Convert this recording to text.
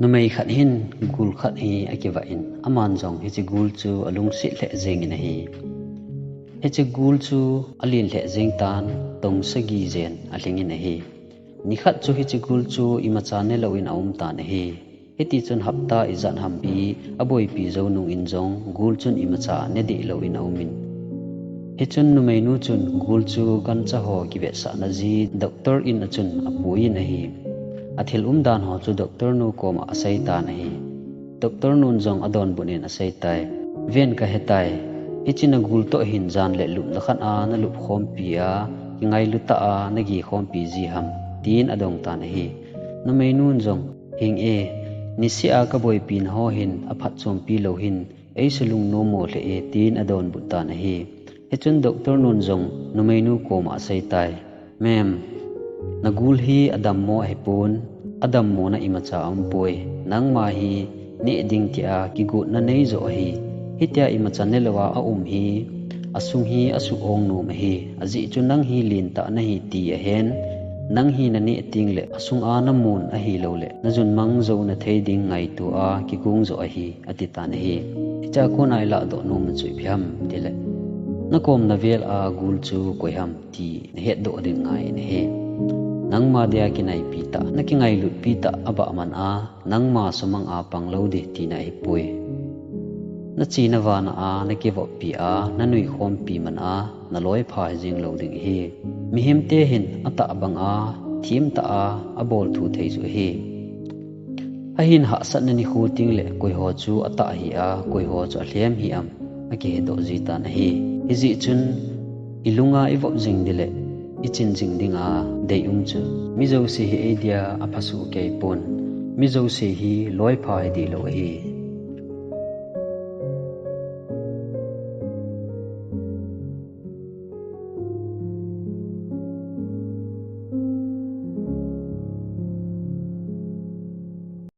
numei khat hin gul khat hi akiwa in aman jong hi chi gul chu alung si le jeng in hi he chi gul chu alin le jeng tan tong sagi zen aling in hi ni khat chu hi chi gul chu imacha ne lo in aum ta ne hi heti chun hapta izan hampi aboi pi zo nung in jong gul chun imacha ne di lo in aumin he chun numei nu chun gul chu kan cha ho ki be sa na ji doctor in achun apui na hi athil dan ho chu doctor nu kom asai ta na hi doctor nun jong adon bunin asai tai ven ka hetai ichina gul to hin jan le lup na khan a na lup khom pi a ki ngai lu ta a na gi khom pi ji ham tin adong ta na hi numei nun jong hing e nisi a ka boi pin ho hin aphat chom pi lo hin ei sulung no mo le e tin adon bu ta na hi hechun doctor nun jong numei nu kom asai tai mem nagul hi adam mo hepun adam mo na imacha ampoi nang ma hi ni ding tia ki gu na nei zo hi hitia imacha ne lawa a hi asung hi asu ong nu ma hi aji chu nang hi lin ta na hi ti a hen nang hi na ni ting le asung a na mun a hi lo le na jun mang zo na thei ding ngai tu a ki kung zo a hi ati ta na hi cha ko nai la do nu ma chui phiam ti le na kom na vel a gul chu koi ham ti ne het do ding ngai ne he nang ma dia ki nai pi ta na ki ngai lut pi ta aba man a nang ma sumang a pang lo de ti nai pui na chi na wa na a na ki vo pi a na nui khom pi man a na loi pha jing lo ding hi mi him te hin ata bang a thim ta a abol thu thei zu hi a hin ha sat na ni khu ting le koi ho chu ata hi a koi ho chu hlem hi am a ki do ji ta na hi ji chun ilunga i vo jing dile ichin jing dinga dei chu mi zo se hi idea aphasu ke pon mi zo se hi loi pha di lo hi